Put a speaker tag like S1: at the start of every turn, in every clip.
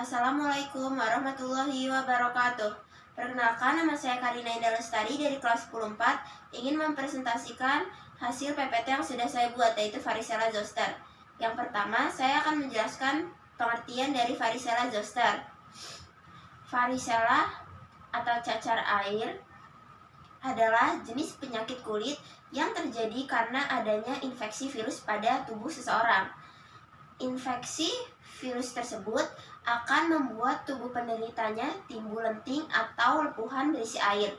S1: Assalamualaikum warahmatullahi wabarakatuh. Perkenalkan, nama saya Karina Indah Lestari dari kelas 10-4, ingin mempresentasikan hasil PPT yang sudah saya buat, yaitu varicella zoster. Yang pertama, saya akan menjelaskan pengertian dari varicella zoster. Varicella atau cacar air adalah jenis penyakit kulit yang terjadi karena adanya infeksi virus pada tubuh seseorang. Infeksi virus tersebut akan membuat tubuh penderitanya timbul lenting atau lepuhan berisi air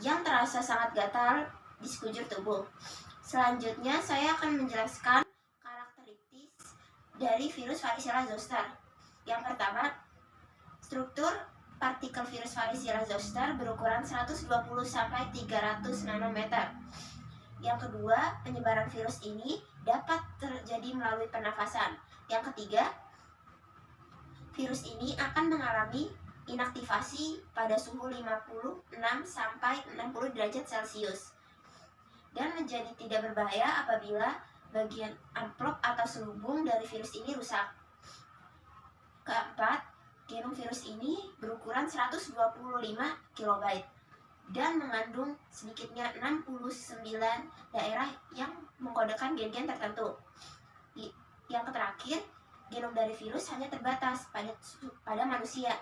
S1: yang terasa sangat gatal di sekujur tubuh. Selanjutnya, saya akan menjelaskan karakteristik dari virus varicella zoster. Yang pertama, struktur partikel virus varicella zoster berukuran 120-300 nanometer. Yang kedua, penyebaran virus ini dapat terjadi melalui pernafasan. Yang ketiga, virus ini akan mengalami inaktivasi pada suhu 56-60 derajat Celcius dan menjadi tidak berbahaya apabila bagian amplop atau selubung dari virus ini rusak. Keempat, genom virus ini berukuran 125 KB dan mengandung sedikitnya 69 daerah yang mengkodekan gen-gen tertentu. Yang terakhir, genom dari virus hanya terbatas pada manusia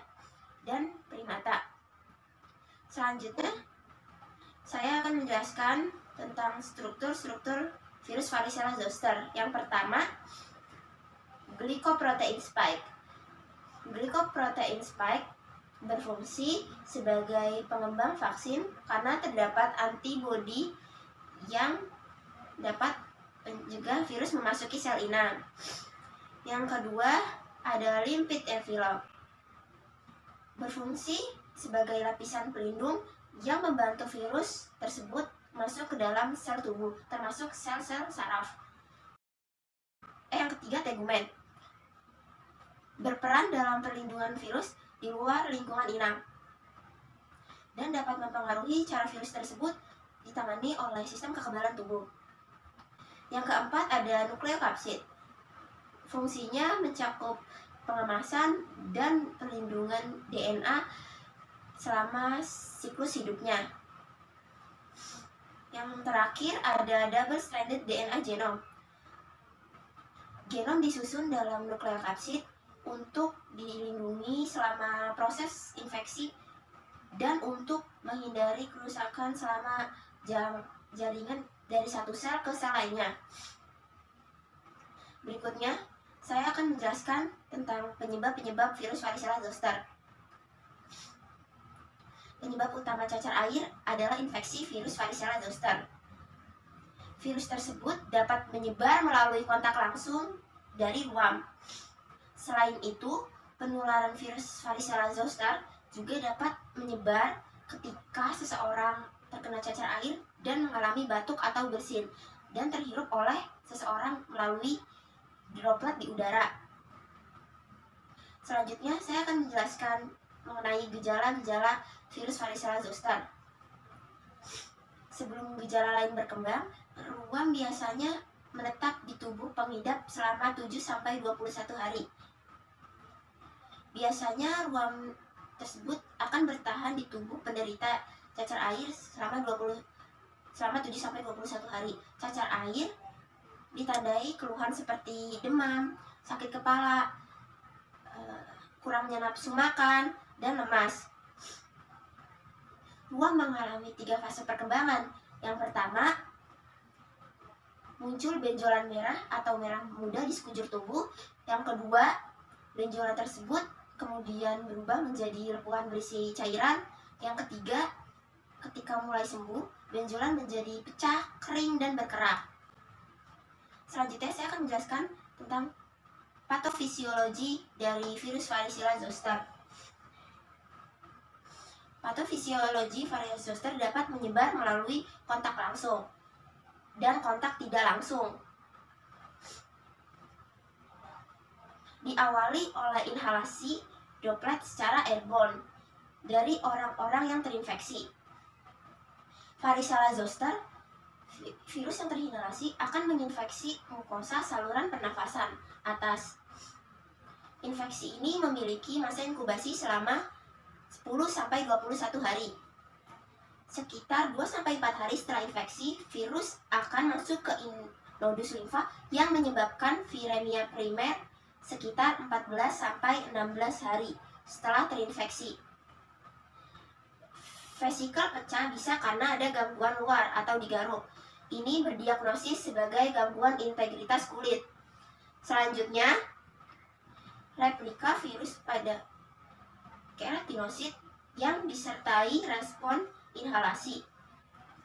S1: dan primata. Selanjutnya, saya akan menjelaskan tentang struktur virus varicella zoster. Yang pertama, glycoprotein spike. Glycoprotein spike berfungsi sebagai pengembang vaksin karena terdapat antibodi yang dapat mencegah virus memasuki sel inang. Yang kedua, ada lipid envelope. Berfungsi sebagai lapisan pelindung yang membantu virus tersebut masuk ke dalam sel tubuh, termasuk sel-sel saraf. Yang ketiga, tegumen. Berperan dalam perlindungan virus di luar lingkungan inang dan dapat mempengaruhi cara virus tersebut ditangani oleh sistem kekebalan tubuh. Yang keempat, ada nukleokapsid. Fungsinya mencakup pengemasan dan perlindungan DNA selama siklus hidupnya. Yang terakhir, ada double-stranded DNA genom. Genom disusun dalam nukleokapsid untuk dilindungi selama proses infeksi dan untuk menghindari kerusakan selama jaringan dari satu sel ke sel lainnya. Berikutnya, saya akan menjelaskan tentang penyebab virus varicella zoster. Penyebab utama cacar air adalah infeksi virus varicella zoster. Virus tersebut dapat menyebar melalui kontak langsung dari ruam. Selain itu, penularan virus varicella zoster juga dapat menyebar ketika seseorang terkena cacar air dan mengalami batuk atau bersin dan terhirup oleh seseorang melalui droplet di udara. Selanjutnya, saya akan menjelaskan mengenai gejala-gejala virus varicella zoster. Sebelum gejala lain berkembang, ruam biasanya menetap di tubuh pengidap selama 7-21 hari. Biasanya ruam tersebut akan bertahan di tubuh penderita cacar air selama 7-21 hari. Cacar air ditandai keluhan seperti demam, sakit kepala, kurangnya nafsu makan, dan lemas. Ruam mengalami 3 fase perkembangan. Yang pertama, muncul benjolan merah atau merah muda di sekujur tubuh. Yang kedua, benjolan tersebut kemudian berubah menjadi lepuhan berisi cairan. Yang ketiga, ketika mulai sembuh, benjolan menjadi pecah, kering, dan berkerak. Selanjutnya, saya akan menjelaskan tentang patofisiologi dari virus varicella zoster. Patofisiologi varicella zoster dapat menyebar melalui kontak langsung dan kontak tidak langsung. Diawali oleh inhalasi droplet secara airborne dari orang-orang yang terinfeksi. Varicella zoster, virus yang terinhalasi akan menginfeksi mukosa saluran pernafasan atas. Infeksi ini memiliki masa inkubasi selama 10-21 hari. Sekitar 2-4 hari setelah infeksi, virus akan masuk ke nodus limfa yang menyebabkan viremia primer sekitar 14-16 hari setelah terinfeksi. Vesikel pecah bisa karena ada gangguan luar atau digaruk. Ini berdiagnosis sebagai gangguan integritas kulit. Selanjutnya, replika virus pada keratinosit yang disertai respon inhalasi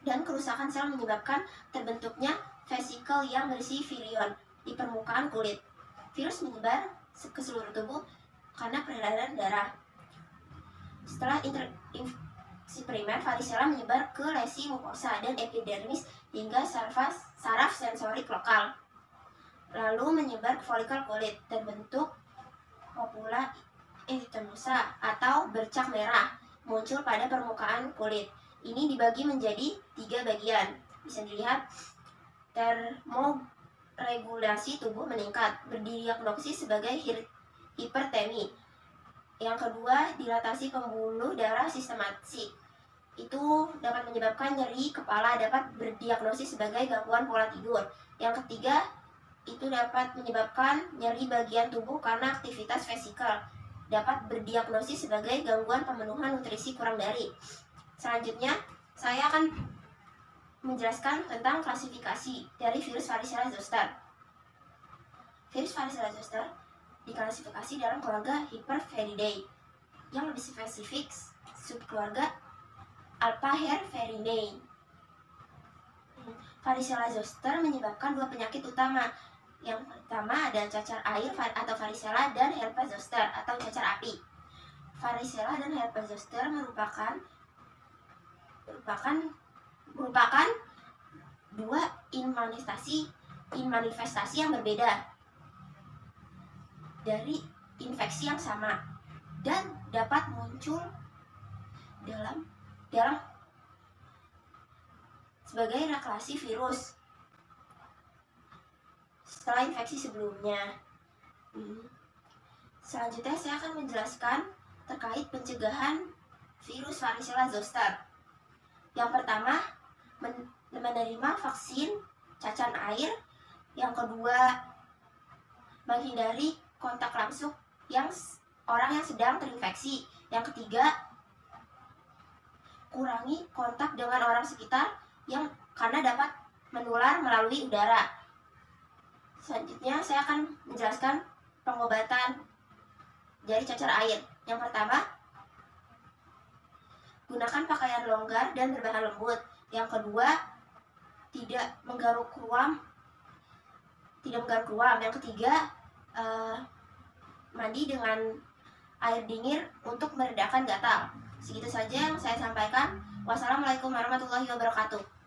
S1: dan kerusakan sel menyebabkan terbentuknya vesikel yang berisi virion di permukaan kulit. Virus menyebar ke seluruh tubuh karena peredaran darah. Setelah infeksi primer, varicella menyebar ke lesi mukosa dan epidermis hingga saraf sensorik lokal, lalu menyebar ke folikel kulit, terbentuk papula erythemosa atau bercak merah muncul pada permukaan kulit. Ini dibagi menjadi 3 bagian. Bisa dilihat, termoregulasi tubuh meningkat, berdiagnosis sebagai hipertemi. Yang kedua, dilatasi pembuluh darah sistematik. Itu dapat menyebabkan nyeri kepala, dapat berdiagnosis sebagai gangguan pola tidur. Yang ketiga, itu dapat menyebabkan nyeri bagian tubuh karena aktivitas vesikel, dapat berdiagnosis sebagai gangguan pemenuhan nutrisi kurang dari. Selanjutnya, saya akan menjelaskan tentang klasifikasi dari virus varicella zoster. Virus varicella zoster diklasifikasi dalam keluarga Hyperviridae, yang lebih spesifik subkeluarga Alphaherverinae. Varicella zoster menyebabkan 2 penyakit utama. Yang pertama ada cacar air atau varicella dan herpes zoster atau cacar api. Varicella dan herpes zoster merupakan 2 manifestasi yang berbeda dari infeksi yang sama dan dapat muncul dalam sebagai relasi virus setelah infeksi sebelumnya. Selanjutnya saya akan menjelaskan terkait pencegahan virus varicella zoster. Yang pertama, menerima vaksin cacar air. Yang kedua, menghindari kontak langsung orang yang sedang terinfeksi. Yang ketiga, kurangi kontak dengan orang sekitar karena dapat menular melalui udara. Selanjutnya saya akan menjelaskan pengobatan dari cacar air. Yang pertama, gunakan pakaian longgar dan berbahan lembut. Yang kedua, tidak menggaruk ruam. Yang ketiga, mandi dengan air dingin untuk meredakan gatal. Segitu saja yang saya sampaikan. Wassalamualaikum warahmatullahi wabarakatuh.